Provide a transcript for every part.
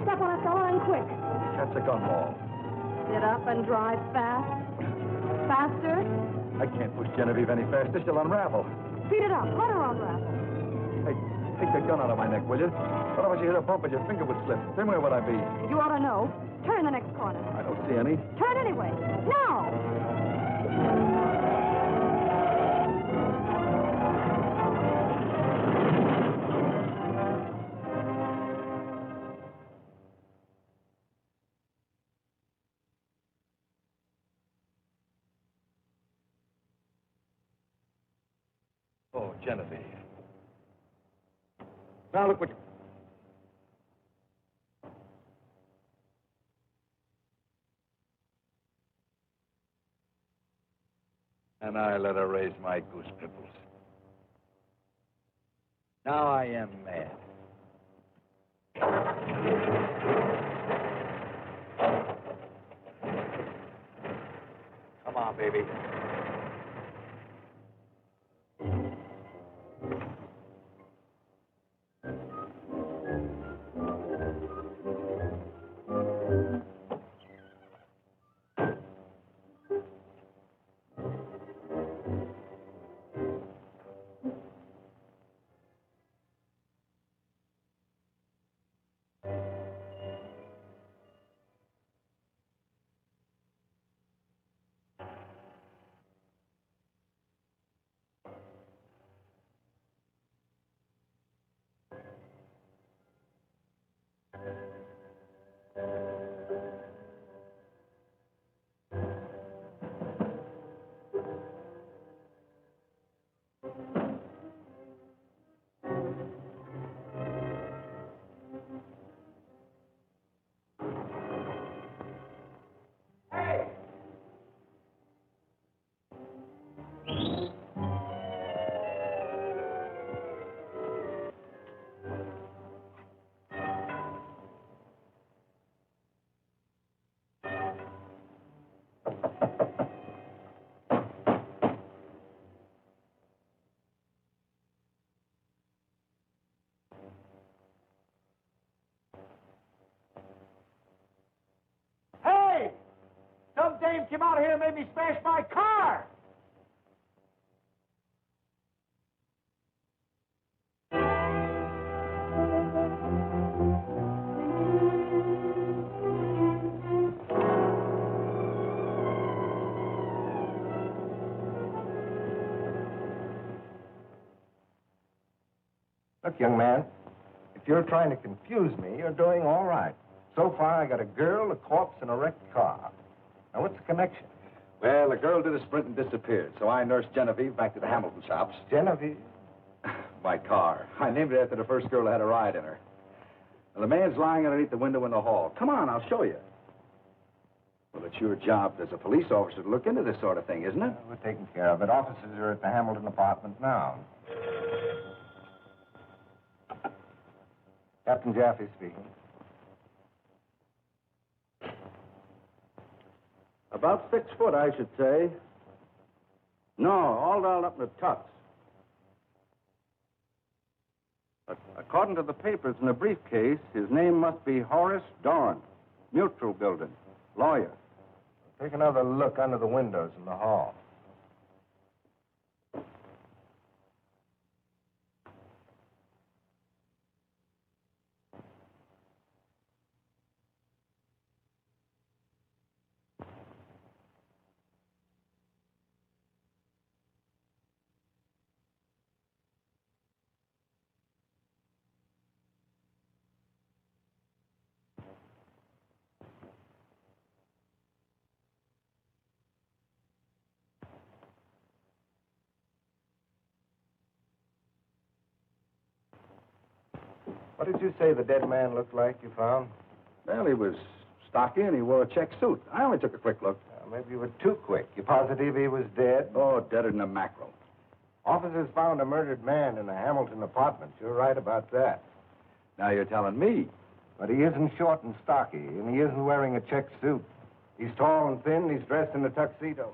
Step on it, fella, and quick. Catch a gun ball. Get up and drive fast. Faster. I can't push Genevieve any faster. She'll unravel. Speed it up. Let her unravel. Hey, take that gun out of my neck, will you? Otherwise, you hit a bump and your finger would slip. Then where would I be? You ought to know. Turn the next corner. I don't see any. Turn anyway. Now! Oh, Genevieve. Now look what... And I let her raise my goose pimples. Now I am mad. Come on, baby. Some dame came out here and made me smash my car. Look, young man, if you're trying to confuse me, you're doing all right. So far, I got a girl, a corpse, and a wrecked car. Now, what's the connection? Well, the girl did a sprint and disappeared, so I nursed Genevieve back to the Hamilton shops. Genevieve? My car. I named it after the first girl that had a ride in her. Now, the man's lying underneath the window in the hall. Come on, I'll show you. Well, it's your job as a police officer to look into this sort of thing, isn't it? We're taking care of it. Officers are at the Hamilton apartment now. Captain Jaffe speaking. About 6 foot, I should say. No, all dolled up in the tux. According to the papers in the briefcase, his name must be Horace Dorn, Mutual Building, lawyer. Take another look under the windows in the hall. What did you say the dead man looked like you found? Well, he was stocky and he wore a check suit. I only took a quick look. Maybe you were too quick. You positive he was dead? Oh, deader than a mackerel. Officers found a murdered man in a Hamilton apartment. You're right about that. Now you're telling me. But he isn't short and stocky, and he isn't wearing a check suit. He's tall and thin, and he's dressed in a tuxedo.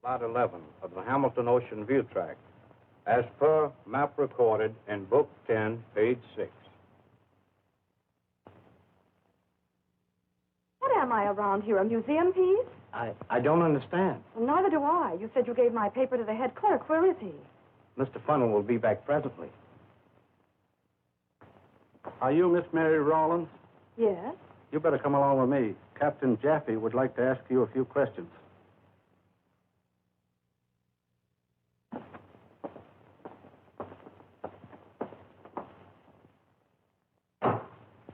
Lot 11 of the Hamilton Ocean View tract. as per map recorded in Book 10, page 6. What am I around here, a museum piece? I don't understand. Well, neither do I. You said you gave my paper to the head clerk. Where is he? Mr. Funnel will be back presently. Are you Miss Mary Rawlins? Yes. You better come along with me. Captain Jaffe would like to ask you a few questions.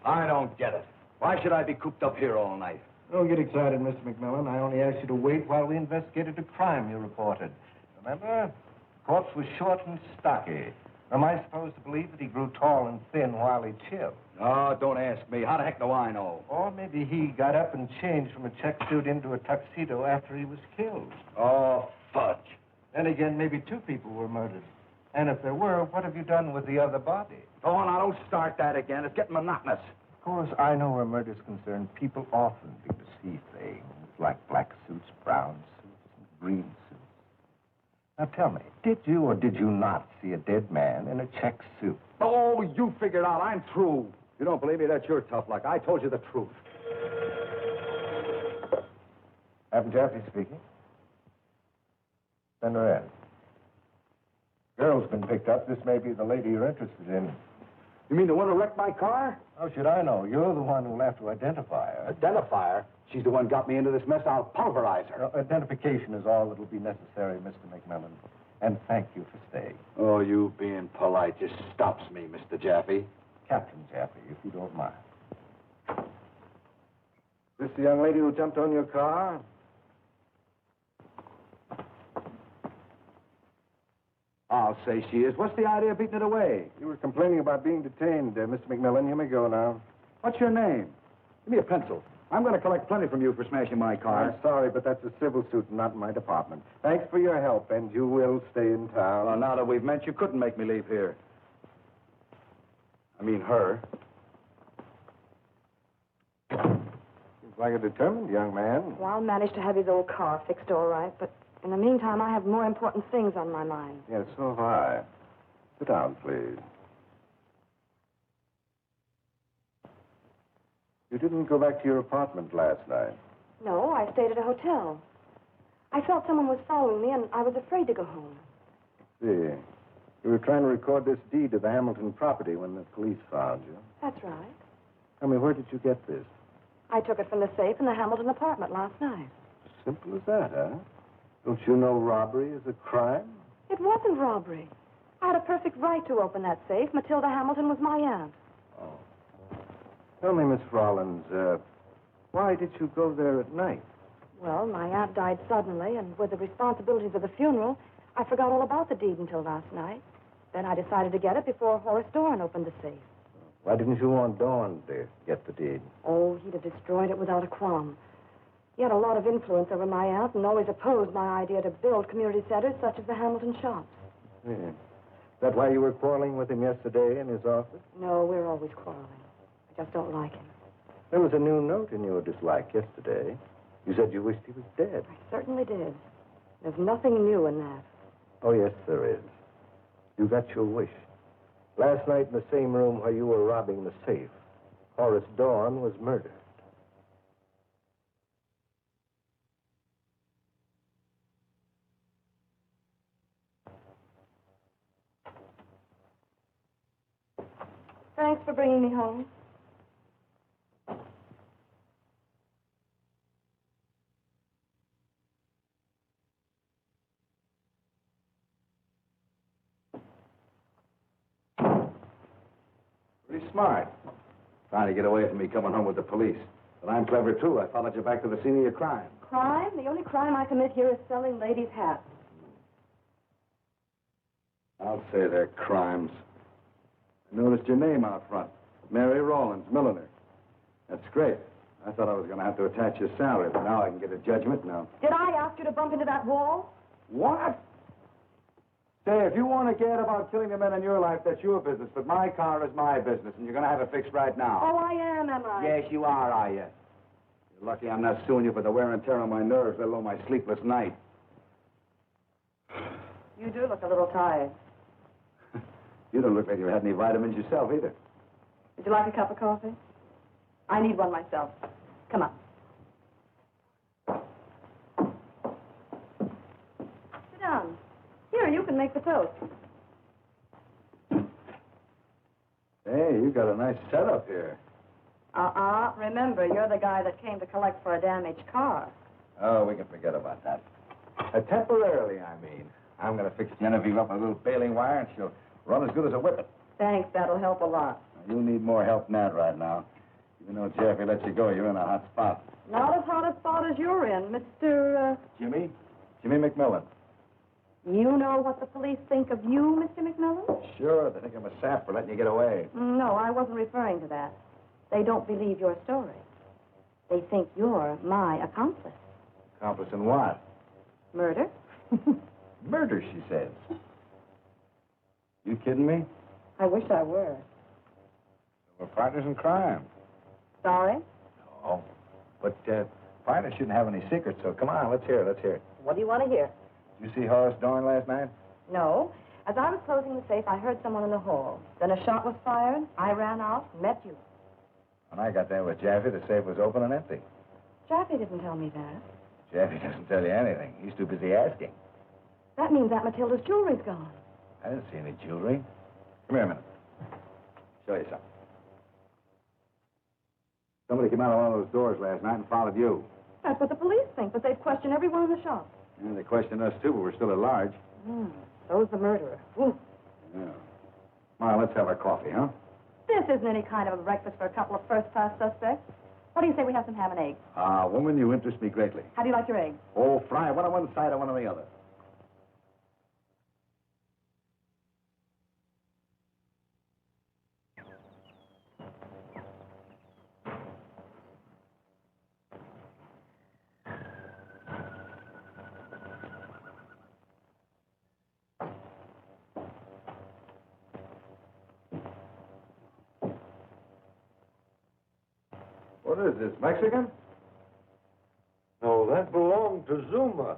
I don't get it. Why should I be cooped up here all night? Don't get excited, Mr. McMillan. I only asked you to wait while we investigated a crime you reported. Remember? The corpse was short and stocky. Am I supposed to believe that he grew tall and thin while he chilled? Oh, don't ask me. How the heck do I know? Or maybe he got up and changed from a check suit into a tuxedo after he was killed. Oh, fudge. Then again, maybe two people were murdered. And if there were, what have you done with the other body? Oh, now don't start that again. It's getting monotonous. Of course, I know where murder's concerned. People often do to see things like black suits, brown suits, and green suits. Now tell me, did you or did you not see a dead man in a check suit? Oh, you figured out. I'm through. You don't believe me? That's your tough luck. I told you the truth. Captain Jaffe speaking. Send her in. Girl's been picked up. This may be the lady you're interested in. You mean the one who wrecked my car? How should I know? You're the one who'll have to identify her. Identify her? She's the one got me into this mess. I'll pulverize her. Identification is all that'll be necessary, Mr. McMillan. And thank you for staying. Oh, you being polite just stops me, Mr. Jaffe. Captain Jaffe, if you don't mind. This the young lady who jumped on your car? I'll say she is. What's the idea of beating it away? You were complaining about being detained, Mr. McMillan. You may go now. What's your name? Give me a pencil. I'm going to collect plenty from you for smashing my car. I'm sorry, but that's a civil suit, not my department. Thanks for your help, and you will stay in town. Well, now that we've met, you couldn't make me leave here. I mean her. Seems like a determined young man. Well, I'll manage to have his old car fixed all right, but in the meantime, I have more important things on my mind. Yes, so have I. Sit down, please. You didn't go back to your apartment last night. No, I stayed at a hotel. I felt someone was following me, and I was afraid to go home. See, you were trying to record this deed to the Hamilton property when the police found you. That's right. Tell me, where did you get this? I took it from the safe in the Hamilton apartment last night. Simple as that, huh? Don't you know robbery is a crime? It wasn't robbery. I had a perfect right to open that safe. Matilda Hamilton was my aunt. Oh. Tell me, Miss Rollins, why did you go there at night? Well, my aunt died suddenly, and with the responsibilities of the funeral, I forgot all about the deed until last night. Then I decided to get it before Horace Dorn opened the safe. Why didn't you want Dawn to get the deed? Oh, he'd have destroyed it without a qualm. He had a lot of influence over my aunt and always opposed my idea to build community centers such as the Hamilton shops. Yeah. Is that why you were quarreling with him yesterday in his office? No, we're always quarreling. I just don't like him. There was a new note in your dislike yesterday. You said you wished he was dead. I certainly did. There's nothing new in that. Oh, yes, there is. You got your wish. Last night in the same room where you were robbing the safe, Horace Dorn was murdered. Thanks for bringing me home. Pretty smart. Trying to get away from me coming home with the police. But I'm clever, too. I followed you back to the scene of your crime. Crime? The only crime I commit here is selling ladies' hats. I'll say they're crimes. I noticed your name out front. Mary Rawlins, milliner. That's great. I thought I was going to have to attach your salary, but now I can get a judgment now. Did I ask you to bump into that wall? What? Say, if you want to get about killing the men in your life, that's your business. But my car is my business, and you're going to have it fixed right now. Oh, I am I? Yes, you are you? You're lucky I'm not suing you for the wear and tear on my nerves, let alone my sleepless night. You do look a little tired. You don't look like you had any vitamins yourself either. Would you like a cup of coffee? I need one myself. Come on. Sit down. Here, you can make the toast. Hey, you got a nice setup here. Remember, you're the guy that came to collect for a damaged car. Oh, we can forget about that. Temporarily, I mean. I'm going to fix Genevieve up with a little baling wire, and she'll run as good as a whippet. Thanks, that'll help a lot. You need more help than that right now. Even though Jeffy lets you go, you're in a hot spot. Not as hot a spot as you're in, Mr. Jimmy? Jimmy McMillan. You know what the police think of you, Mr. McMillan? Sure, they think I'm a sap for letting you get away. No, I wasn't referring to that. They don't believe your story. They think you're my accomplice. Accomplice in what? Murder? Murder, she says. You kidding me? I wish I were. We're partners in crime. Sorry? No. But partners shouldn't have any secrets, so come on, let's hear it. What do you want to hear? Did you see Horace Dorn last night? No. As I was closing the safe, I heard someone in the hall. Then a shot was fired. I ran out, met you. When I got there with Jaffe, the safe was open and empty. Jaffe didn't tell me that. Jaffe doesn't tell you anything. He's too busy asking. That means that Matilda's jewelry's gone. I didn't see any jewelry. Come here a minute. Show you something. Somebody came out of one of those doors last night and followed you. That's what the police think, but they've questioned everyone in the shop. Yeah, they questioned us, too, but we're still at large. So's the murderer. Ooh. Yeah. Come on, let's have our coffee, huh? This isn't any kind of a breakfast for a couple of first-class suspects. What do you say we have some ham and eggs? Woman, you interest me greatly. How do you like your eggs? Oh, fry one on one side and one on the other. What is this, Mexican? No, that belonged to Zuma.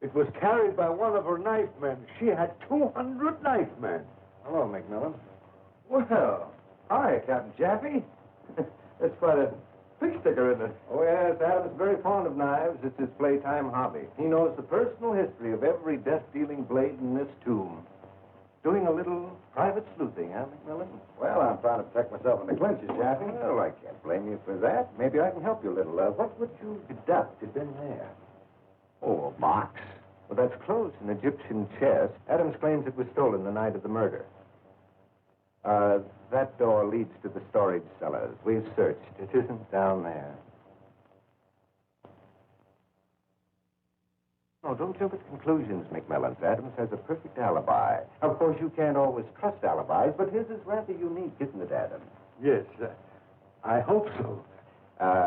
It was carried by one of her knife men. She had 200 knife men. Hello, McMillan. Well, hi, Captain Jaffe. That's quite a big sticker, isn't it? Oh, yes, Adam's very fond of knives. It's his playtime hobby. He knows the personal history of every death-dealing blade in this tomb. Doing a little private sleuthing, huh, McMillan? Well, I'm trying to protect myself in the clinches, Jaffe. Well, I can't blame you for that. Maybe I can help you a little. What would you deduct had been there? Oh, a box. Well, that's closed, an Egyptian chest. Adams claims it was stolen the night of the murder. That door leads to the storage cellars. We've searched. It isn't down there. No, don't jump at conclusions, McMillan. Adams has a perfect alibi. Of course, you can't always trust alibis, but his is rather unique, isn't it, Adams? Yes, I hope so.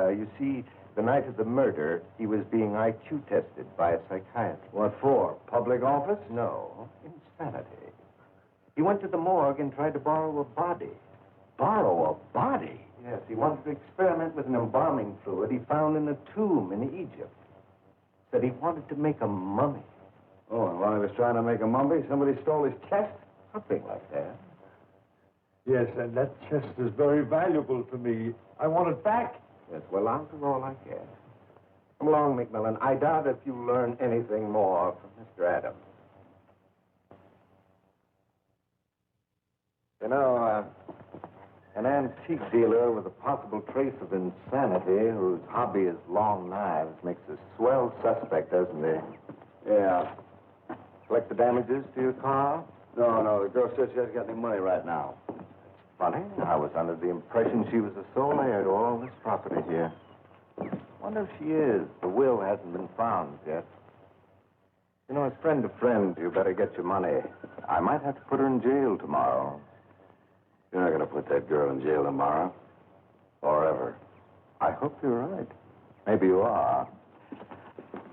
You see, the night of the murder, he was being IQ tested by a psychiatrist. What for? Public office? No, insanity. He went to the morgue and tried to borrow a body. Borrow a body? Yes, he wanted to experiment with an embalming fluid he found in a tomb in Egypt. Said he wanted to make a mummy. Oh, and while he was trying to make a mummy, somebody stole his chest? Something like that. Yes, and that chest is very valuable to me. I want it back. Yes, well, I'll do all I can. Come along, McMillan. I doubt if you learn anything more from Mr. Adams. You know, an antique dealer with a possible trace of insanity whose hobby is long knives makes a swell suspect, doesn't he? Yeah. Collect the damages to your car? No, the girl says she hasn't got any money right now. Funny. I was under the impression she was the sole heir to all this property here. Wonder if she is. The will hasn't been found yet. You know, as friend to friend, you better get your money. I might have to put her in jail tomorrow. You're not going to put that girl in jail tomorrow. Or ever. I hope you're right. Maybe you are.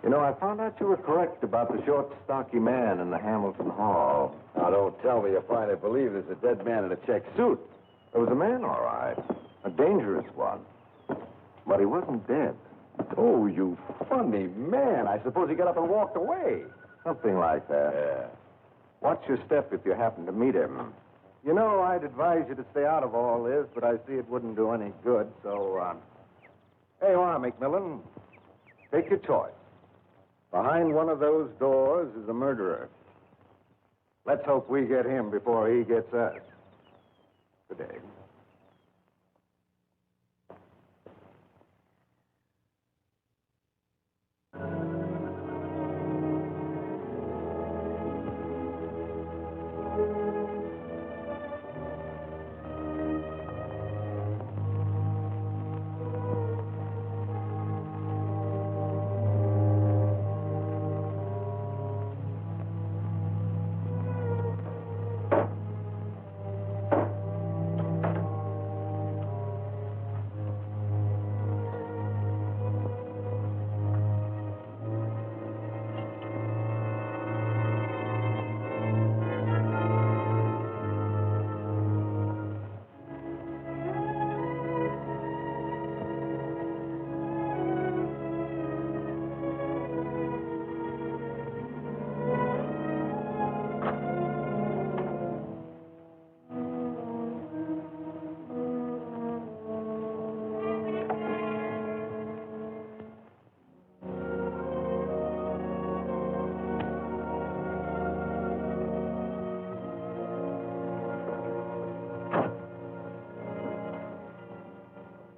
You know, I found out you were correct about the short, stocky man in the Hamilton Hall. Now, don't tell me you finally believe there's a dead man in a check suit. There was a man, all right. A dangerous one. But he wasn't dead. Oh, you funny man. I suppose he got up and walked away. Something like that. Yeah. Watch your step if you happen to meet him. You know, I'd advise you to stay out of all this, but I see it wouldn't do any good, so, Here you are, McMillan. Take your choice. Behind one of those doors is a murderer. Let's hope we get him before he gets us. Good day.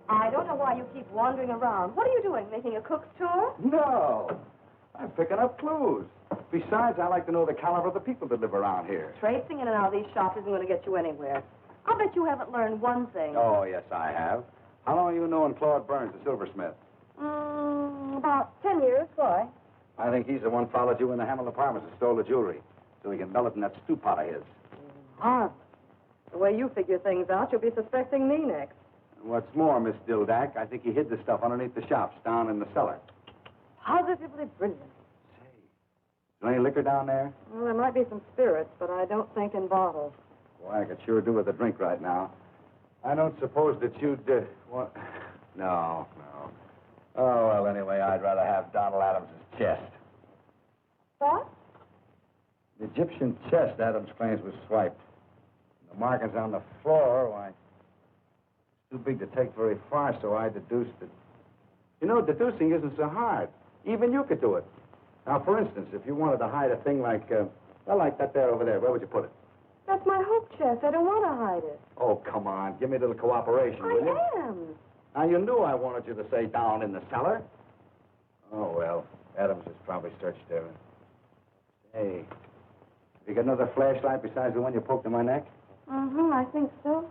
I don't know why you keep wandering around. What are you doing, making a cook's tour? No. I'm picking up clues. Besides, I like to know the caliber of the people that live around here. Traipsing in and out of these shops isn't going to get you anywhere. I'll bet you haven't learned one thing. Oh, yes, I have. How long have you known Claude Burns, the silversmith? About 10 years. Why? I think he's the one followed you in the Hamill Apartments and stole the jewelry, so he can melt it in that stew pot of his. The way you figure things out, you'll be suspecting me next. And what's more, Miss Dildak, I think he hid the stuff underneath the shops down in the cellar. Positively brilliant. Say, is there any liquor down there? Well, there might be some spirits, but I don't think in bottles. Boy, I could sure do with a drink right now. I don't suppose that you'd, want... No. Oh, well, anyway, I'd rather have Donald Adams' chest. What? The Egyptian chest Adams claims was swiped. The markings on the floor, why, it's too big to take very far, so I deduced it. You know, deducing isn't so hard. Even you could do it. Now, for instance, if you wanted to hide a thing like, like that there over there, where would you put it? That's my hope chest. I don't want to hide it. Oh, come on. Give me a little cooperation, will you? I am. Now, you knew I wanted you to say down in the cellar. Oh, well, Adams has probably searched there. Hey, you got another flashlight besides the one you poked in my neck? I think so.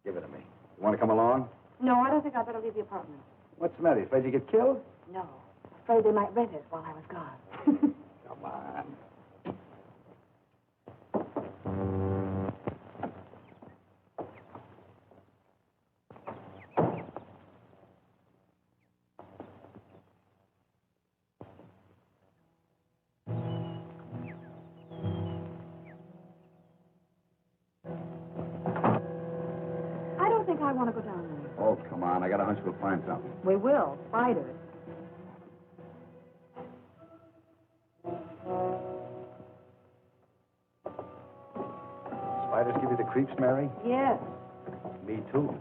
Give it to me. You want to come along? No, I don't think I'd better leave the apartment. What's the matter? You afraid you get killed? No. Afraid they might rent it while I was gone. Come on. I want to go down there. Oh, come on. I got a hunch we'll find something. We will. Spiders. Spiders give you the creeps, Mary? Yes. Me, too.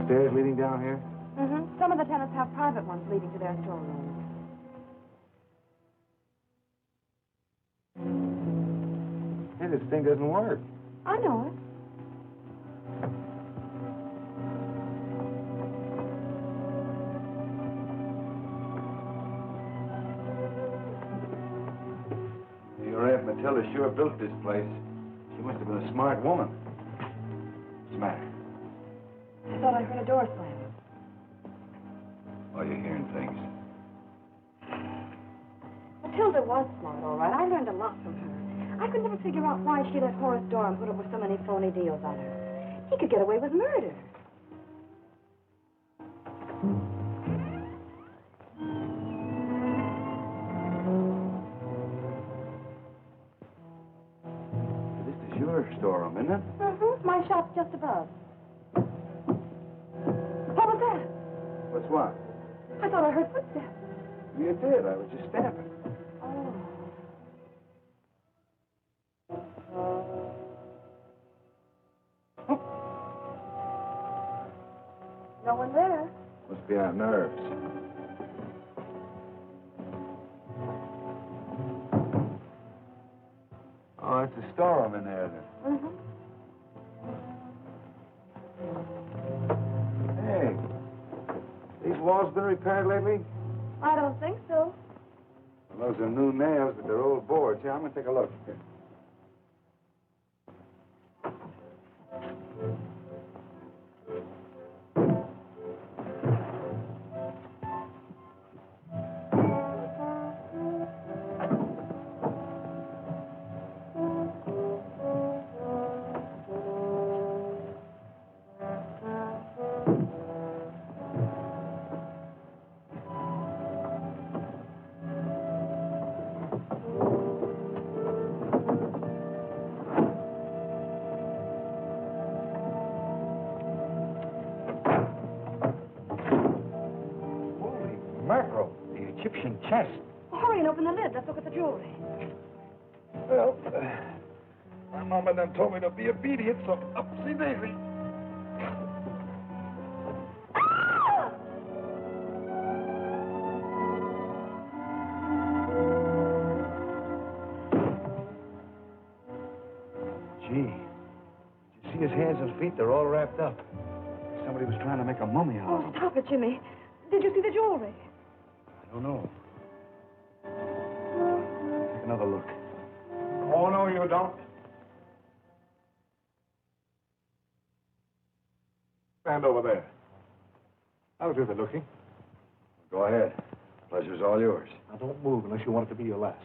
Stairs leading down here? Some of the tenants have private ones leading to their storerooms. Hey, this thing doesn't work. I know it. Your Aunt Matilda sure built this place. She must have been a smart woman. What's the matter? I thought I heard a door slam. Oh, you're hearing things. Matilda was smart, all right. I learned a lot from her. I could never figure out why she let Horace Durham put up with so many phony deals on her. He could get away with murder. My shop's just above. What was that? What's what? I thought I heard footsteps. You did. I was just stamping. Oh. No one there. Must be our nerves. Oh, it's a storeroom in there, then. Mm-hmm. Hey, these walls been repaired lately? I don't think so. Well, those are new nails, but they're old boards. Here, I'm going to take a look. Mackerel, the Egyptian chest. Oh, hurry and open the lid. Let's look at the jewelry. Well, my mama done told me to be obedient, so upsy daisy. Gee, did you see his hands and feet? They're all wrapped up. Somebody was trying to make a mummy out of Oh, him. stop it, Jimmy. Did you see the jewelry? I don't know. Take another look. Oh, no, you don't. Stand over there. I'll do the looking. Go ahead. Pleasure's all yours. Now, don't move unless you want it to be your last.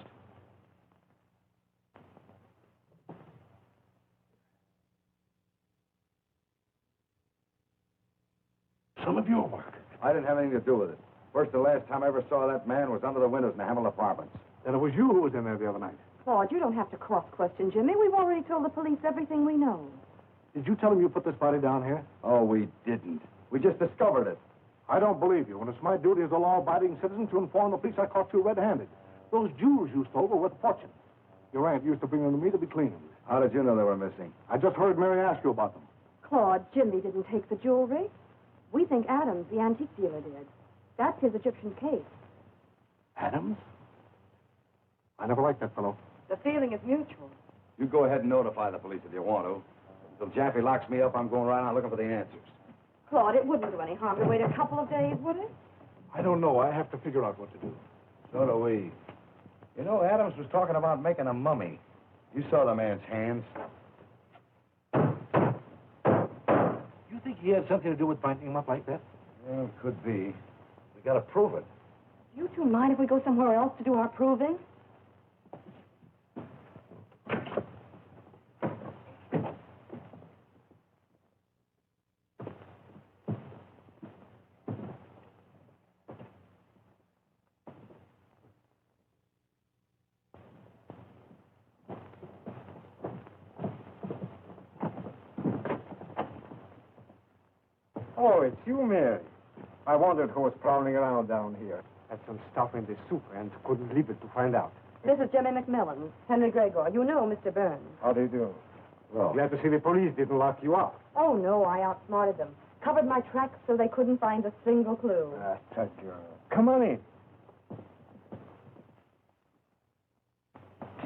Some of your work. I didn't have anything to do with it. First and last time I ever saw that man was under the windows in the Hamill Apartments. Then it was you who was in there the other night. Claude, you don't have to cross-question Jimmy. We've already told the police everything we know. Did you tell him you put this body down here? Oh, we didn't. We just discovered it. I don't believe you. And it's my duty as a law-abiding citizen to inform the police I caught you red-handed. Those jewels you stole were worth a fortune. Your aunt used to bring them to me to be cleaned. How did you know they were missing? I just heard Mary ask you about them. Claude, Jimmy didn't take the jewelry. We think Adams, the antique dealer, did. That's his Egyptian case. Adams? I never liked that fellow. The feeling is mutual. You go ahead and notify the police if you want to. Until Jaffe locks me up, I'm going right on looking for the answers. Claude, it wouldn't do any harm to wait a couple of days, would it? I don't know. I have to figure out what to do. So do we. You know, Adams was talking about making a mummy. You saw the man's hands. You think he had something to do with binding him up like that? Well, could be. We gotta prove it. Do you two mind if we go somewhere else to do our proving? Oh, it's you, Mary. I wondered who was prowling around down here. Had some stuff in the soup and couldn't leave it to find out. This is Jimmy McMillan, Henry Gregor. You know Mr. Burns. How do you do? Well, Glad to see the police didn't lock you up. Oh, no, I outsmarted them. Covered my tracks so they couldn't find a single clue. That's a girl. Come on in.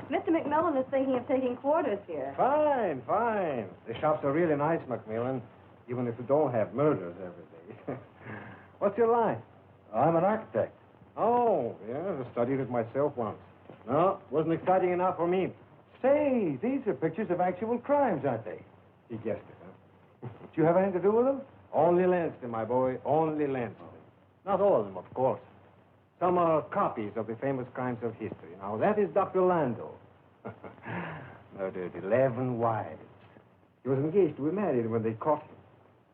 Mr. McMillan is thinking of taking quarters here. Fine, fine. The shops are really nice, Macmillan, even if you don't have murders every day. What's your line? I'm an architect. Oh, yeah, I studied it myself once. No, wasn't exciting enough for me. Say, these are pictures of actual crimes, aren't they? He guessed it, huh? Do you have anything to do with them? Only Lanston, my boy, only Lanston. Not all of them, of course. Some are copies of the famous crimes of history. Now, that is Dr. Lando. Murdered 11 wives. He was engaged to be married when they caught him.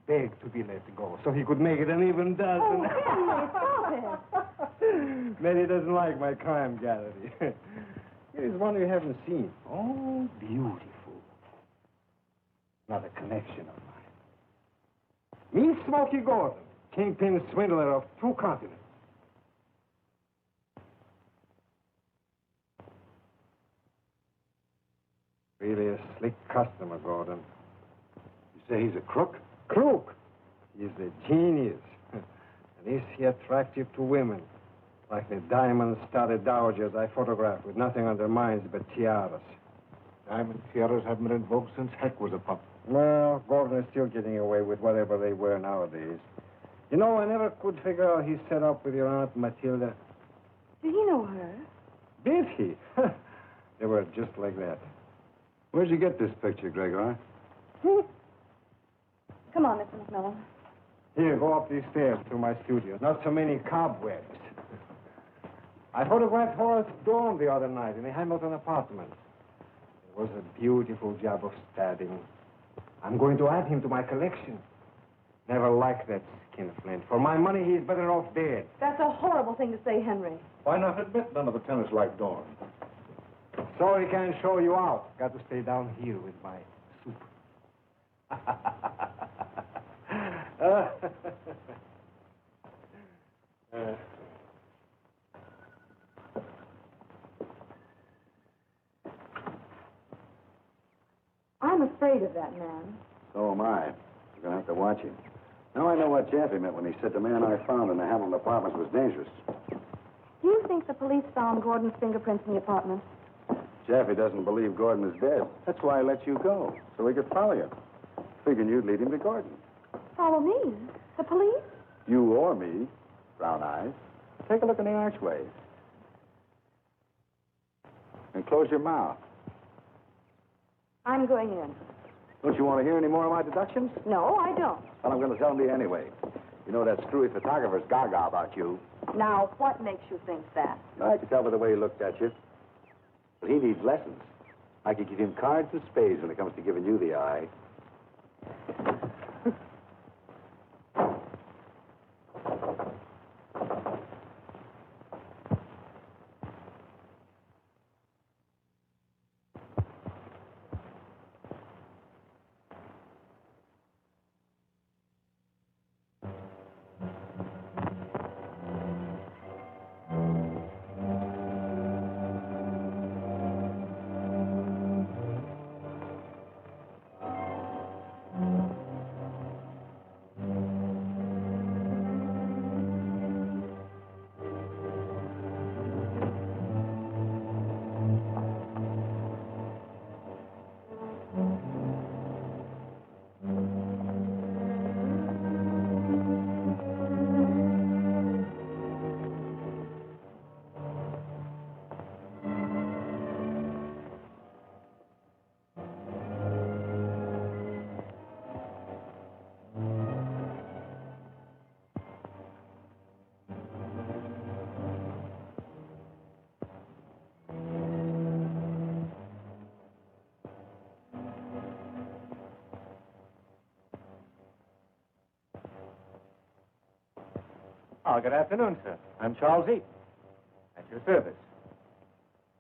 Begged to be let go so he could make it an even dozen. Oh, Henry, stop it. Mary doesn't like my crime gallery. Here is one you haven't seen. Oh, beautiful. Another connection of mine. Me, Smokey Gordon, kingpin swindler of 2 continents. Really a slick customer, Gordon. You say he's a crook? Crook. He's a genius. And is he attractive to women? Like the diamond-studded dowagers I photograph with nothing on their minds but tiaras. Diamond tiaras haven't been in vogue since Heck was a pup. Well, Gordon is still getting away with whatever they wear nowadays. You know, I never could figure out he set up with your Aunt Matilda. Did he know her? Did he? They were just like that. Where'd you get this picture, Gregor? Come on, Mr. McMillan. Here, go up these stairs to my studio. Not so many cobwebs. I photographed Horace Dorn the other night in the Hamilton apartment. It was a beautiful job of stabbing. I'm going to add him to my collection. Never liked that skinflint. For my money, he's better off dead. That's a horrible thing to say, Henry. Why not admit none of the tenants like Dawn? Sorry, can't show you out. Got to stay down here with my soup. I'm afraid of that man. So am I. You're going to have to watch him. Now I know what Jaffe meant when he said the man I found in the Hamilton apartments was dangerous. Do you think the police found Gordon's fingerprints in the apartment? Jaffe doesn't believe Gordon is dead. That's why I let you go, so he could follow you. Figuring you'd lead him to Gordon. Follow me? The police? You or me, brown eyes. Take a look in the archway. And close your mouth. I'm going in. Don't you want to hear any more of my deductions? No, I don't. Well, I'm going to tell them to you anyway. You know that screwy photographer's gaga about you. Now, what makes you think that? I could tell by the way he looked at you. But he needs lessons. I could give him cards and spades when it comes to giving you the eye. Oh, good afternoon, sir. I'm Charles Eaton. At your service.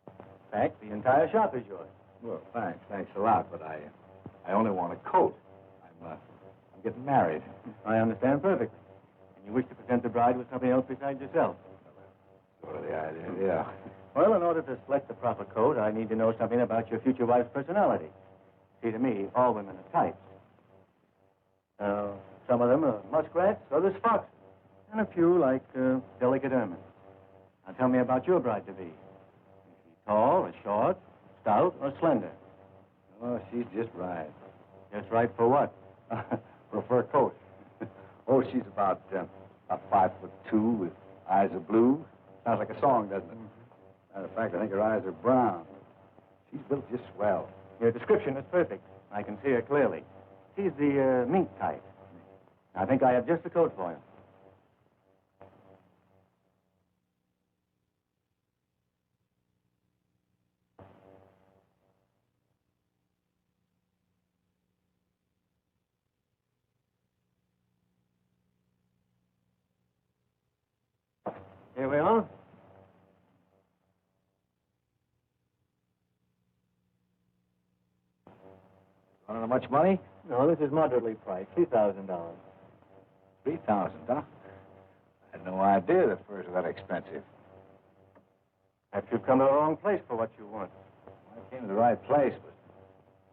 In fact, the entire shop is yours. Well, thanks. Thanks a lot, but I only want a coat. I'm getting married. I understand perfectly. And you wish to present the bride with something else besides yourself. Sort of the idea, yeah. Well, in order to select the proper coat, I need to know something about your future wife's personality. See, to me, all women are types. Some of them are muskrats, others foxes, and a few like delicate ermine. Now, tell me about your bride-to-be. Is she tall or short, stout or slender? Oh, she's just right. Just right for what? For a fur coat. Oh, she's about 5'2" with eyes of blue. Sounds like a song, doesn't it? Matter of fact, I think her eyes are brown. She's built just swell. Your description is perfect. I can see her clearly. She's the mink type. I think I have just the coat for you. Here we are. Want to know much money? No, this is moderately priced, $3,000. 3,000, huh? I had no idea that furs were that expensive. Perhaps you've come to the wrong place for what you want. I came to the right place, but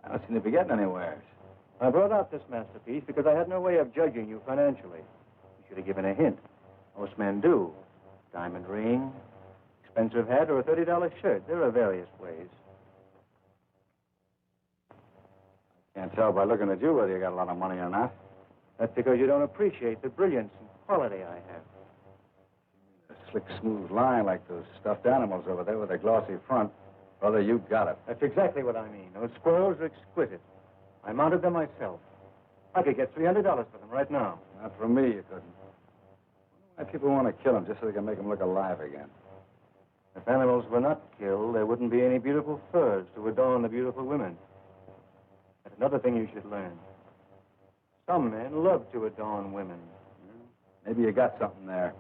I don't seem to be getting anywhere. I brought out this masterpiece because I had no way of judging you financially. You should have given a hint. Most men do. Diamond ring, expensive hat, or a $30 shirt. There are various ways. Can't tell by looking at you whether you got a lot of money or not. That's because you don't appreciate the brilliance and quality I have. A slick, smooth line like those stuffed animals over there with a glossy front. Brother, you got it. That's exactly what I mean. Those squirrels are exquisite. I mounted them myself. I could get $300 for them right now. Not from me, you couldn't. Why people want to kill them just so they can make them look alive again? If animals were not killed, there wouldn't be any beautiful furs to adorn the beautiful women. That's another thing you should learn. Some men love to adorn women. Maybe you got something there.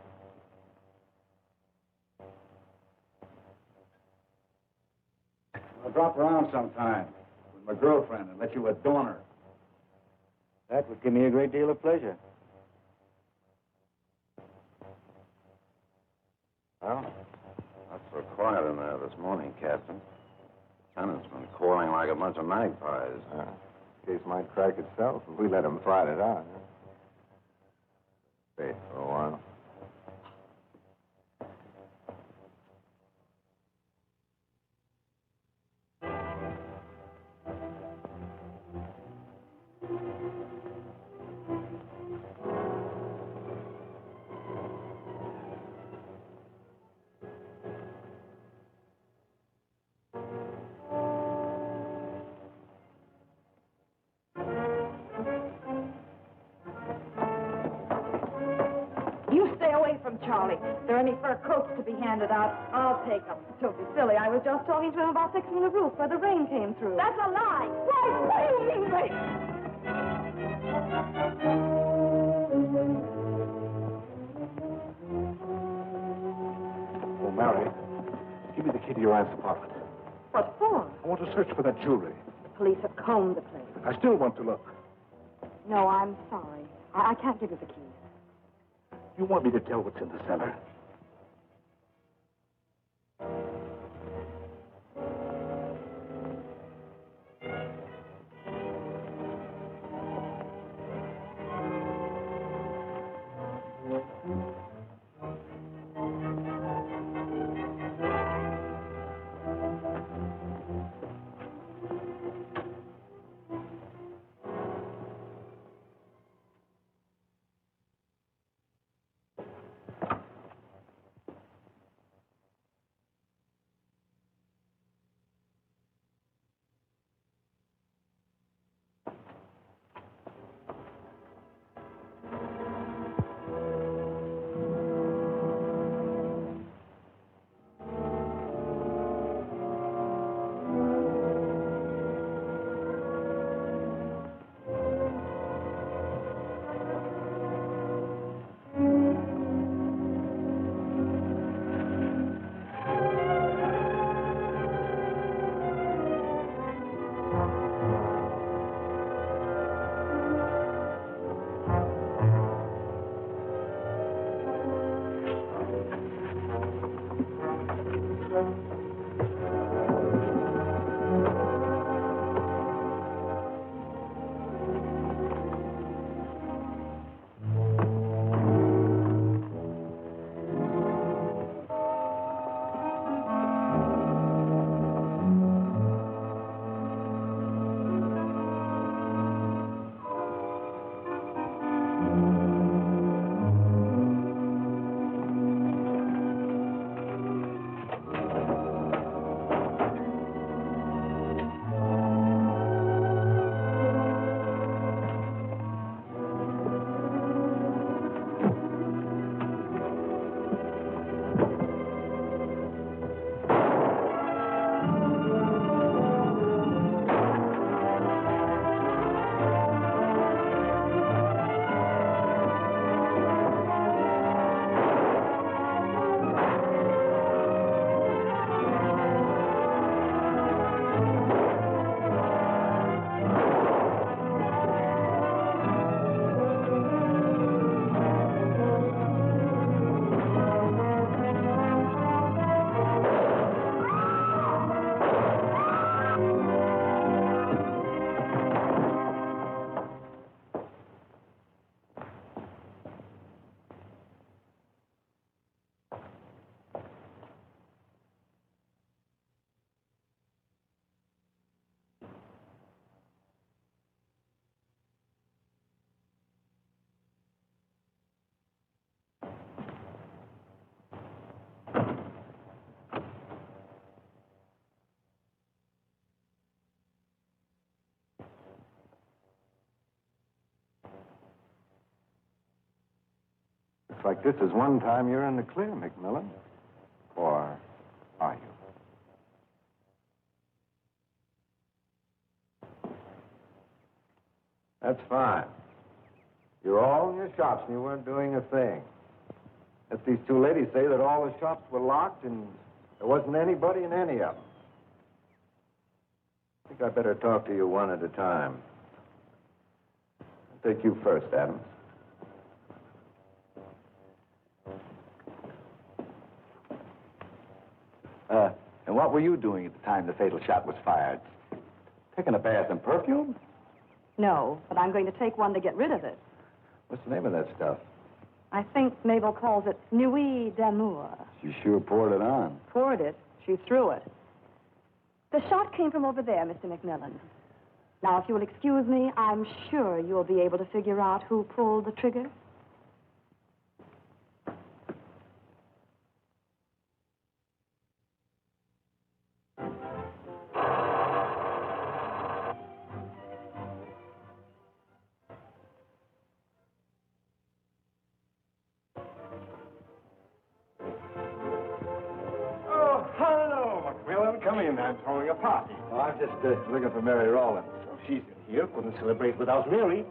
I'll drop around sometime with my girlfriend and let you adorn her. That would give me a great deal of pleasure. Well, not so quiet in there this morning, Captain. Tenant's been quarreling like a bunch of magpies. Case might crack itself if we let him fight it out. Stay for a while. You stay away from Charlie. If there are any fur coats to be handed out, I'll take them. Don't be silly. I was just talking to him about fixing the roof where the rain came through. That's a lie. Why? What do you mean, Ray? Oh, Mary, give me the key to your aunt's apartment. What for? I want to search for that jewelry. The police have combed the place. I still want to look. No, I'm sorry. I can't give you the keys. You want me to tell what's in the cellar? Looks like this is one time you're in the clear, McMillan. Or are you? That's fine. You're all in your shops and you weren't doing a thing. Let these two ladies say that all the shops were locked and there wasn't anybody in any of them. I think I'd better talk to you one at a time. I'll take you first, Adams. And what were you doing at the time the fatal shot was fired? Taking a bath in perfume? No, but I'm going to take one to get rid of it. What's the name of that stuff? I think Mabel calls it Nuit d'Amour. She sure poured it on. Poured it. She threw it. The shot came from over there, Mr. McMillan. Now, if you will excuse me, I'm sure you'll be able to figure out who pulled the trigger. Come in, I'm throwing a party. Oh, I'm just looking for Mary Rawlins. So she's in here, couldn't celebrate without Mary.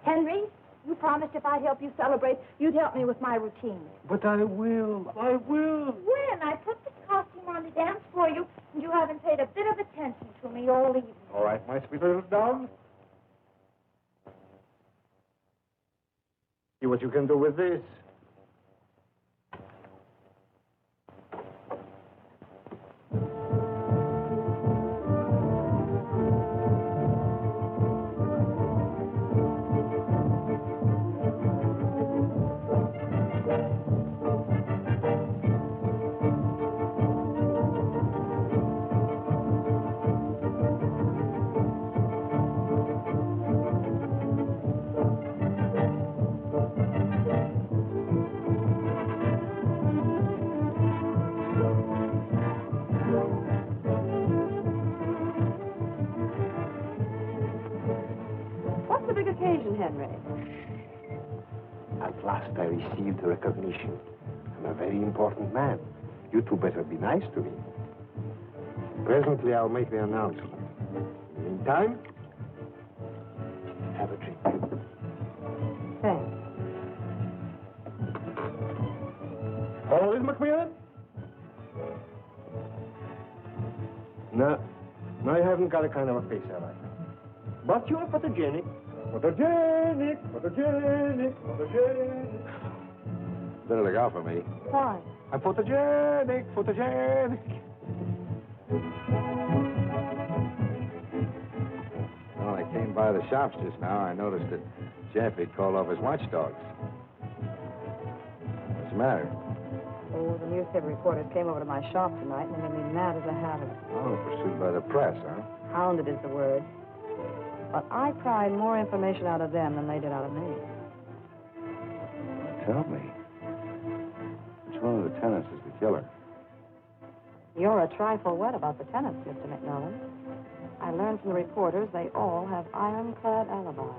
Henry, you promised if I'd help you celebrate, you'd help me with my routine. But I will. When? I put this costume on to dance for you, and you haven't paid a bit of attention to me all evening. All right, my sweet little dove. See what you can do with this. What's the big occasion, Henry? At last I received recognition. I'm a very important man. You two better be nice to me. Presently, I'll make the announcement. In the meantime, Have a drink. Thanks. all is McMillan? No, I haven't got a kind of a face I like. But you're photogenic. Photogenic. Better look out for me. Why? I'm photogenic. Well, I came by the shops just now. I noticed that Jeff had called off his watchdogs. What's the matter? Oh, the newspaper reporters came over to my shop tonight, and they made me mad as a hatter. Oh, pursued by the press, huh? Hounded is the word. But I pried more information out of them than they did out of me. Tell me. Which one of the tenants is the killer? You're a trifle wet about the tenants, Mr. McMillan. I learned from the reporters they all have ironclad alibis.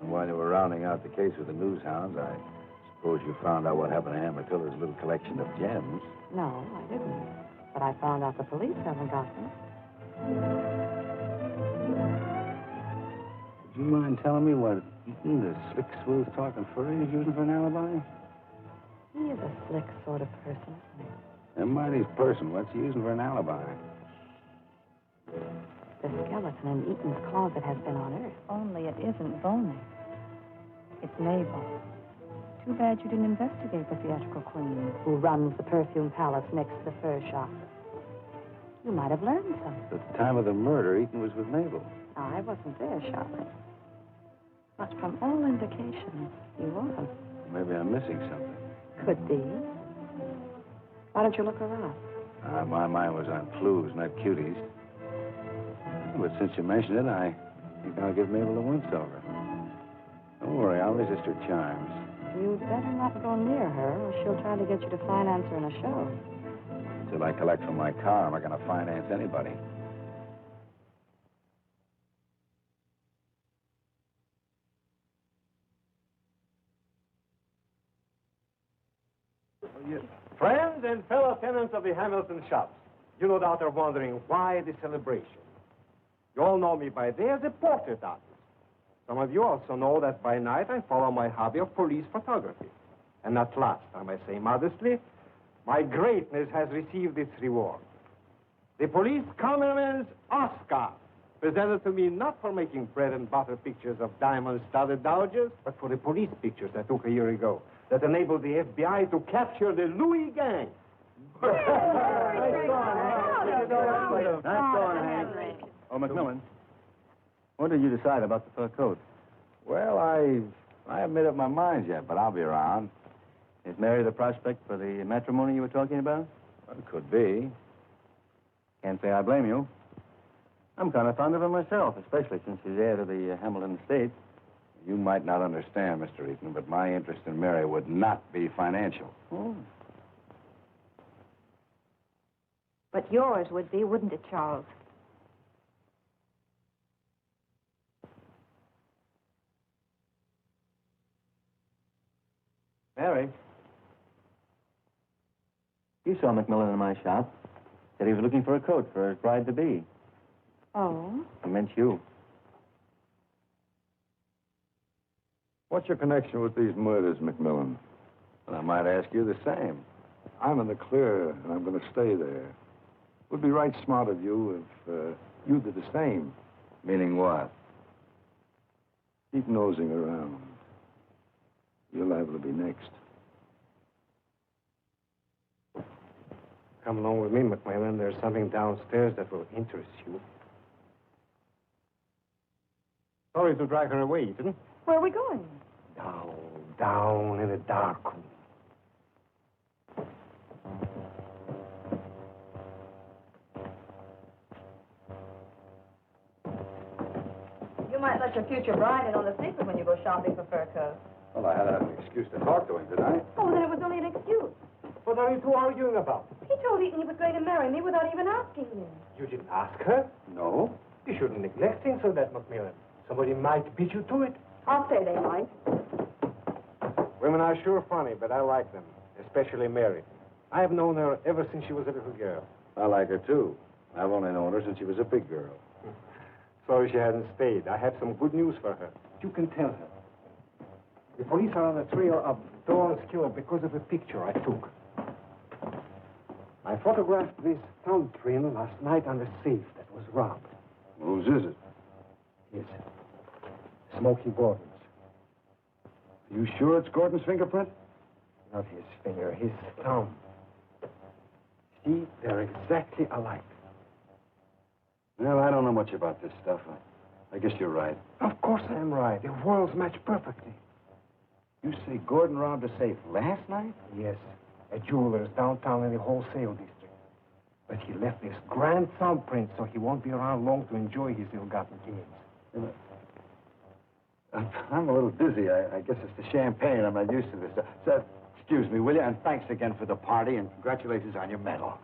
And while you were rounding out the case with the news hounds, I suppose you found out what happened to Aunt Matilda's little collection of gems. No, I didn't. But I found out the police haven't got them. Would you mind telling me what Eaton, the slick, smooth talking furry, is using for an alibi? He is a slick sort of person, isn't he? Never mind his person. What's he using for an alibi? The skeleton in Eaton's closet has been unearthed. Only it isn't bony. It's Mabel. Too bad you didn't investigate the theatrical queen who runs the perfume palace next to the fur shop. You might have learned something. At the time of the murder, Eaton was with Mabel. I wasn't there shopping. But from all indications, you wasn't. Maybe I'm missing something. Could be. Why don't you look her up? My mind was on clues, not cuties. But since you mentioned it, I think I'll give Mabel a once-over. Don't worry, I'll resist her charms. You'd better not go near her, or she'll try to get you to finance her in a show. Till I collect from my car, am I going to finance anybody? Friends and fellow tenants of the Hamilton shops, you no doubt are wondering why the celebration. You all know me by day as a portrait artist. Some of you also know that by night I follow my hobby of police photography. And at last, I may say modestly, my greatness has received its reward. The police cameraman's Oscar, presented to me not for making bread and butter pictures of diamond-studded dowagers, but for the police pictures I took a year ago that enabled the FBI to capture the Louis gang. Nice going, Hank. Oh, Macmillan, what did you decide about the fur coat? Well, I haven't made up my mind yet, but I'll be around. Is Mary the prospect for the matrimony you were talking about? Well, it could be. Can't say I blame you. I'm kind of fond of her myself, especially since she's heir to the Hamilton estate. You might not understand, Mr. Eaton, but my interest in Mary would not be financial. Oh. But yours would be, wouldn't it, Charles? Mary, you saw Macmillan in my shop. Said he was looking for a coat for his bride-to-be. Oh? I meant you. What's your connection with these murders, Macmillan? And I might ask you the same. I'm in the clear, and I'm going to stay there. Would be right smart of you if you did the same. Meaning what? Keep nosing around. You're liable to be next. Come along with me, Macmillan. There's something downstairs that will interest you. Sorry to drag her away, Ethan. Where are we going? Down in the dark room. You might let your future bride in on the secret when you go shopping for fur coats. Well, I had an excuse to talk to him, did I? Oh, then it was only an excuse. What are you two arguing about? He told Eaton he was going to marry me without even asking me. You didn't ask her? No. You shouldn't neglect things like that, Macmillan. Somebody might beat you to it. I'll say they might. Women are sure funny, but I like them, especially Mary. I have known her ever since she was a little girl. I like her, too. I've only known her since she was a big girl. Sorry she hasn't stayed. I have some good news for her. You can tell her. The police are on the trail of Dawn's killer because of a picture I took. I photographed this thumbprint last night on the safe that was robbed. Whose is it? Yes. Smokey Gordon's. You sure it's Gordon's fingerprint? Not his finger, his thumb. See, they're exactly alike. Well, I don't know much about this stuff. I guess you're right. Of course I'm right. The worlds match perfectly. You say Gordon robbed a safe last night? Yes, a jeweler's downtown in the wholesale district. But he left this grand thumbprint so he won't be around long to enjoy his ill-gotten gains. I'm a little dizzy. I guess it's the champagne. I'm not used to this. So, excuse me, will you? And thanks again for the party, and congratulations on your medal.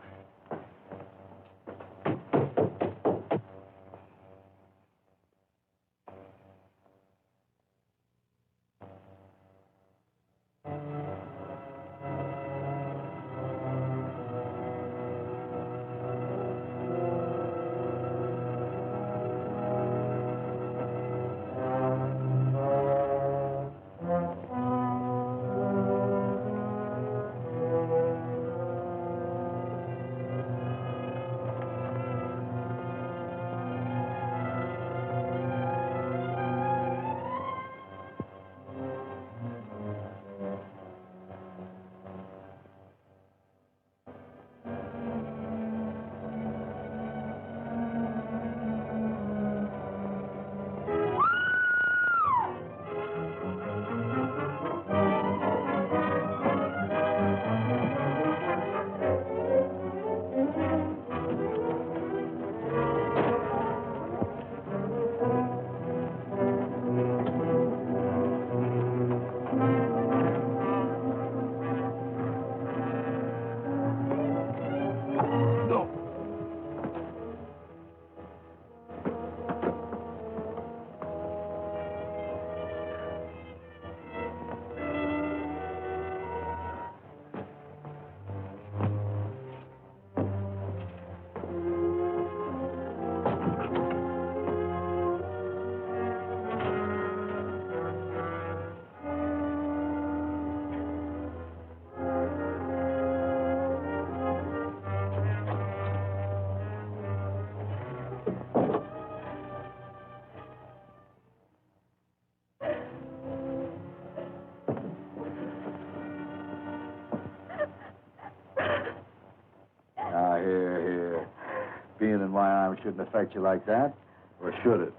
being in my arms shouldn't affect you like that. Or should it?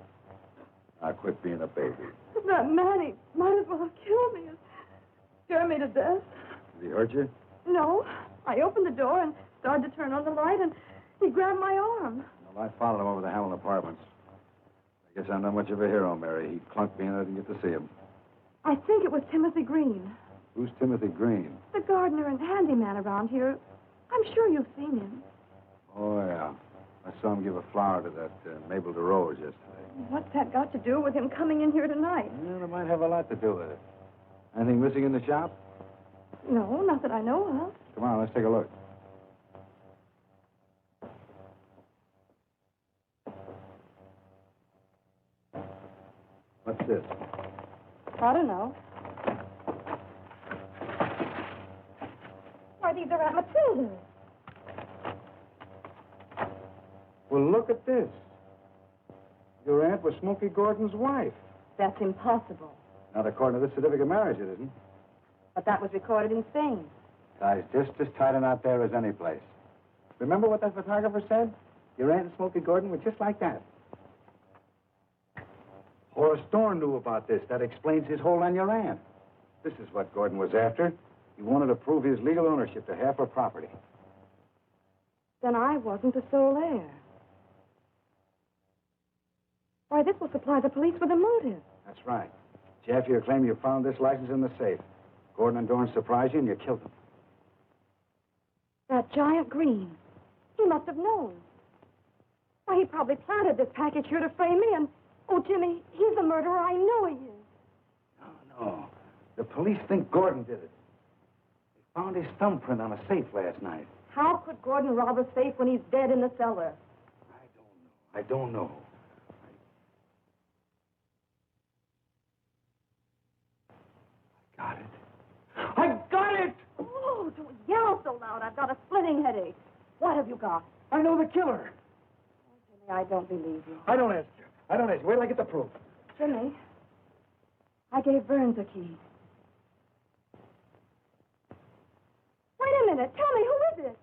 Now quit being a baby. But that man, he might as well have killed me. Scare me to death. Did he hurt you? No. I opened the door and started to turn on the light, and he grabbed my arm. Well, I followed him over to the Hamlin Apartments. I guess I'm not much of a hero, Mary. He clunked me and I didn't get to see him. I think it was Timothy Green, Who's Timothy Green? the gardener and handyman around here. I'm sure you've seen him. Oh, yeah. I saw him give a flower to that Mabel DeRose yesterday. What's that got to do with him coming in here tonight? Well, it might have a lot to do with it. Anything missing in the shop? No, not that I know of. Come on, let's take a look. What's this? I don't know. Why, these are Aunt Matilda's. Well, look at this. Your aunt was Smokey Gordon's wife. That's impossible. Not according to this certificate of marriage, it isn't. But that was recorded in Spain. Guy's just as tight and out there as any place. Remember what that photographer said? Your aunt and Smokey Gordon were just like that. Horace Dorn knew about this. That explains his hold on your aunt. This is what Gordon was after. He wanted to prove his legal ownership to half her property. Then I wasn't the sole heir. Why, this will supply the police with a motive. That's right. Jeff, you claim you found this license in the safe. Gordon and Dorn surprised you and you killed them. That giant Green. He must have known. Why, he probably planted this package here to frame me, and... Oh, Jimmy, he's the murderer. I know he is. No. The police think Gordon did it. They found his thumbprint on a safe last night. How could Gordon rob a safe when he's dead in the cellar? I don't know. I got it! Oh, don't yell so loud. I've got a splitting headache. What have you got? I know the killer. Oh, Jimmy, I don't believe you. I don't ask you. Wait till I get the proof. Jimmy, I gave Burns a key. Wait a minute. Tell me, who is it?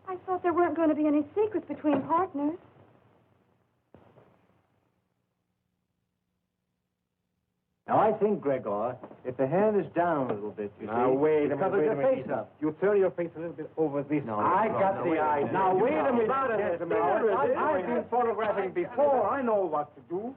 I thought there weren't going to be any secrets between partners. Now, I think, Gregor, if the hand is down a little bit, you Now, see... wait a minute, Cover wait a your minute. face up. You turn your face a little bit over this. No, I no, got no, the wait a idea. minute. Now, wait a minute. Yes, I've been photographing before. I know what to do.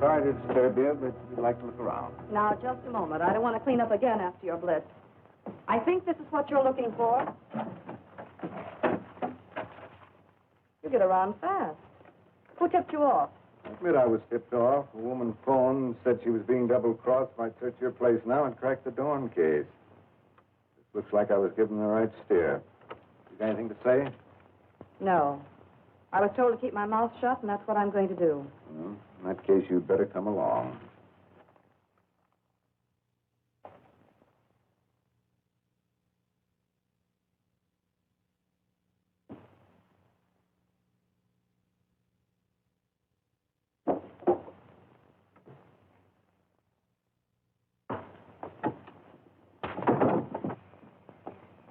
Sorry to disturb you, but we'd like to look around. Now, just a moment. I don't want to clean up again after your blitz. I think this is what you're looking for. You get around fast. Who tipped you off? I admit I was tipped off. A woman phoned and said she was being double-crossed. Might search your place now and crack the Dorn case. This looks like I was given the right steer. You got anything to say? No. I was told to keep my mouth shut, and that's what I'm going to do. Well, in that case, you'd better come along.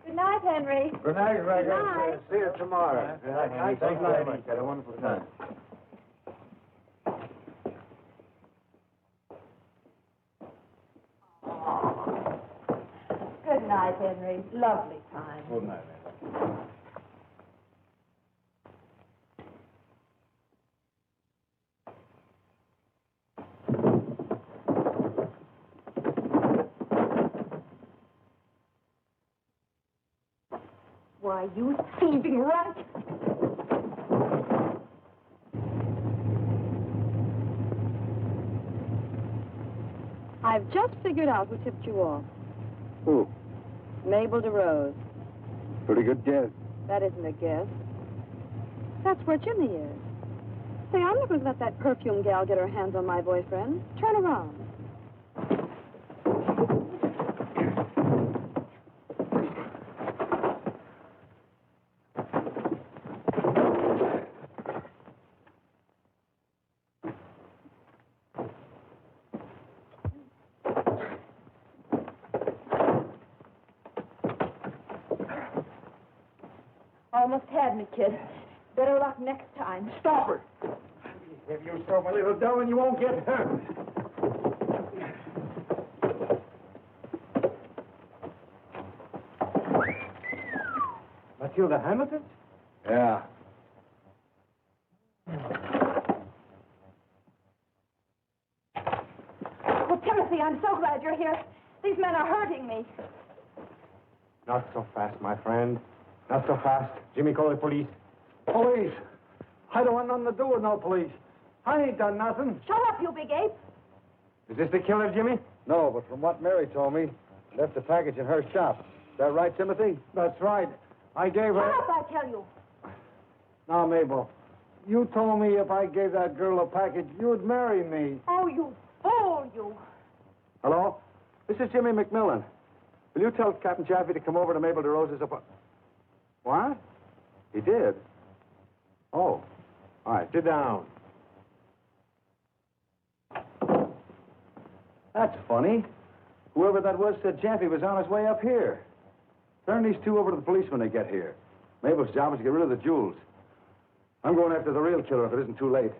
Good night, Henry. Good night, Gregor. Good night. See you tomorrow. Thank you very much. Had a wonderful time. Good night, Henry. Lovely time. Good night, Why, you thieving rat! I've just figured out who tipped you off. Who? Mabel DeRose. Pretty good guess. That isn't a guess. That's where Jimmy is. Say, I'm not going to let that perfume gal get her hands on my boyfriend. Turn around. Almost had me, kid. Better luck next time. Stop her! Behave yourself, a little devil, and you won't get hurt. Matilda Hamilton? Yeah. Well, Timothy, I'm so glad you're here. These men are hurting me. Not so fast, my friend. Not so fast. Jimmy, call the police. Police? I don't want nothing to do with no police. I ain't done nothing. Shut up, you big ape. Is this the killer, Jimmy? No, but from what Mary told me, left the package in her shop. Is that right, Timothy? That's right. I gave her... Shut up, I tell you. Now, Mabel, you told me if I gave that girl a package, you'd marry me. Oh, you fool, you. Hello? This is Jimmy McMillan. Will you tell Captain Chaffee to come over to Mabel DeRose's apartment? What? He did? Oh. All right, Sit down. That's funny. Whoever that was said Chaffee was on his way up here. Turn these two over to the police when they get here. Mabel's job is to get rid of the jewels. I'm going after the real killer if it isn't too late.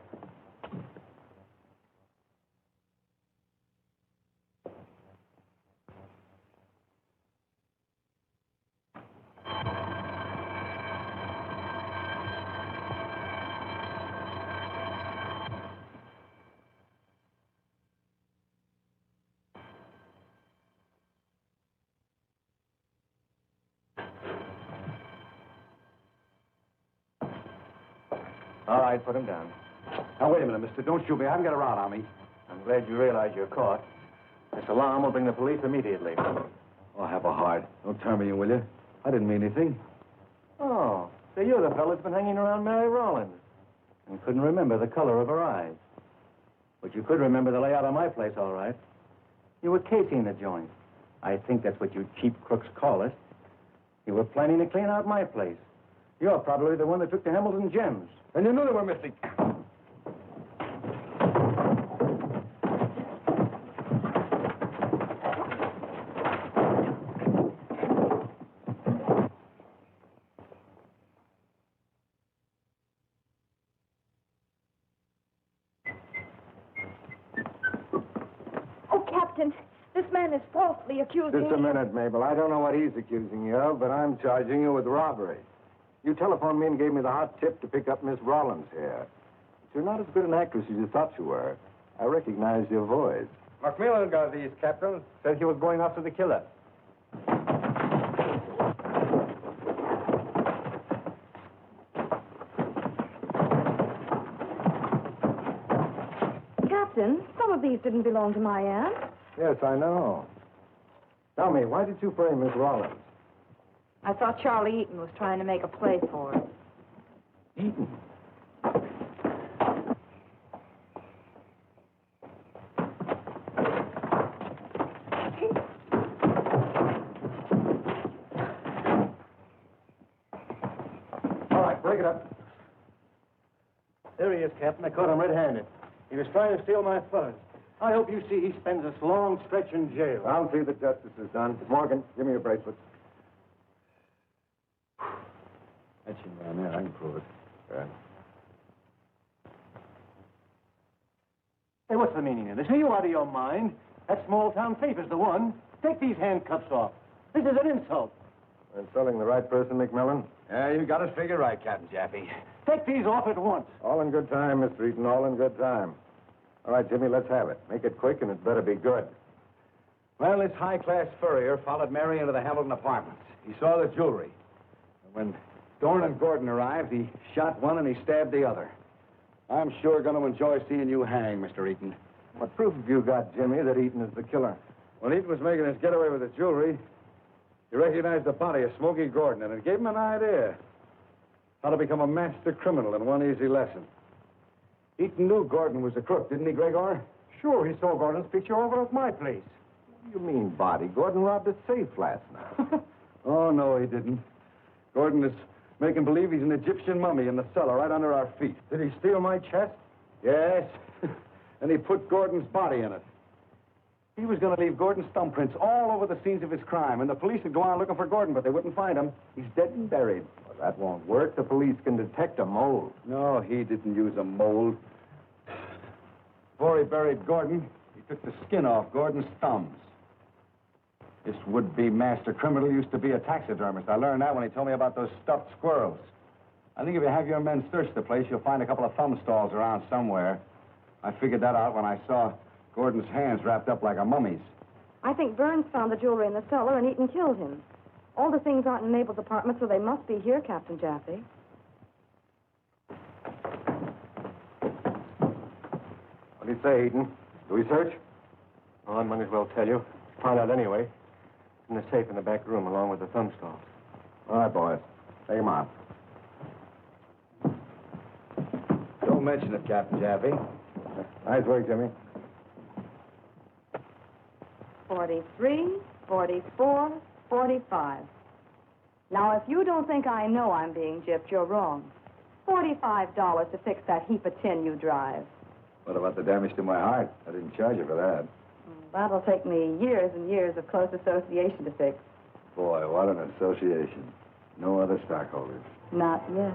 All right, put him down. Now, wait a minute, mister. Don't shoot me. I haven't got a round on me. I'm glad you realize you're caught. This alarm will bring the police immediately. Oh, have a heart. Don't turn me in, will you? I didn't mean anything. Oh, so you're the fellow that's been hanging around Mary Rollins and couldn't remember the color of her eyes. But you could remember the layout of my place, all right. You were casing the joint. I think that's what you cheap crooks call it. You were planning to clean out my place. You're probably the one that took the Hamilton gems. And you knew they were missing. Oh, Captain, this man is falsely accusing Just a me. minute, Mabel. I don't know what he's accusing you of, but I'm charging you with robbery. You telephoned me and gave me the hot tip to pick up Miss Rollins here. But you're not as good an actress as you thought you were. I recognize your voice. McMillan got these, Captain. Said he was going after the killer. Captain, some of these didn't belong to my aunt. Yes, I know. Tell me, why did you frame Miss Rollins? I thought Charlie Eaton was trying to make a play for her. Eaton? All right, break it up. There he is, Captain. I caught him red-handed. He was trying to steal my furs. I hope you see he spends this long stretch in jail. I'll see that justice is done. Morgan, give me your bracelet. That's him down there. I can prove it. Good. Hey, what's the meaning of this? Are you out of your mind? That small-town paper's the one. Take these handcuffs off. This is an insult. Insulting the right person, McMillan? Yeah, you got his figure right, Captain Chaffee. Take these off at once. All in good time, Mr. Eaton, all in good time. All right, Jimmy, let's have it. Make it quick, and it better be good. Well, this high-class furrier followed Mary into the Hamilton apartments. He saw the jewelry. And when Dorn and Gordon arrived, he shot one and he stabbed the other. I'm sure going to enjoy seeing you hang, Mr. Eaton. What proof have you got, Jimmy, that Eaton is the killer? When Eaton was making his getaway with the jewelry, he recognized the body of Smokey Gordon, and it gave him an idea how to become a master criminal in one easy lesson. Eaton knew Gordon was a crook, didn't he, Gregor? Sure, he saw Gordon's picture over at my place. What do you mean, body? Gordon robbed a safe last night. Oh, no, he didn't. Gordon is making believe he's an Egyptian mummy in the cellar right under our feet. Did he steal my chest? Yes. And he put Gordon's body in it. He was going to leave Gordon's thumbprints all over the scenes of his crime, and the police would go on looking for Gordon, but they wouldn't find him. He's dead and buried. Well, that won't work. The police can detect a mold. No, he didn't use a mold. Before he buried Gordon, he took the skin off Gordon's thumbs. This would-be master criminal used to be a taxidermist. I learned that when he told me about those stuffed squirrels. I think if you have your men search the place, you'll find a couple of thumb stalls around somewhere. I figured that out when I saw Gordon's hands wrapped up like a mummy's. I think Burns found the jewelry in the cellar and Eaton killed him. All the things aren't in Mabel's apartment, so they must be here, Captain Jaffe. What do you say, Eaton? Do we search? Well, I might as well tell you. Find out anyway. It's in the safe in the back room, along with the thumb stalls. All right, boys. Take him on. Don't mention it, Captain Jaffe. Nice work, Jimmy. 43, 44, 45. Now, if you don't think I know I'm being gypped, you're wrong. $45 to fix that heap of tin you drive. What about the damage to my heart? I didn't charge you for that. That'll take me years and years of close association to fix. Boy, what an association. No other stockholders. Not yet.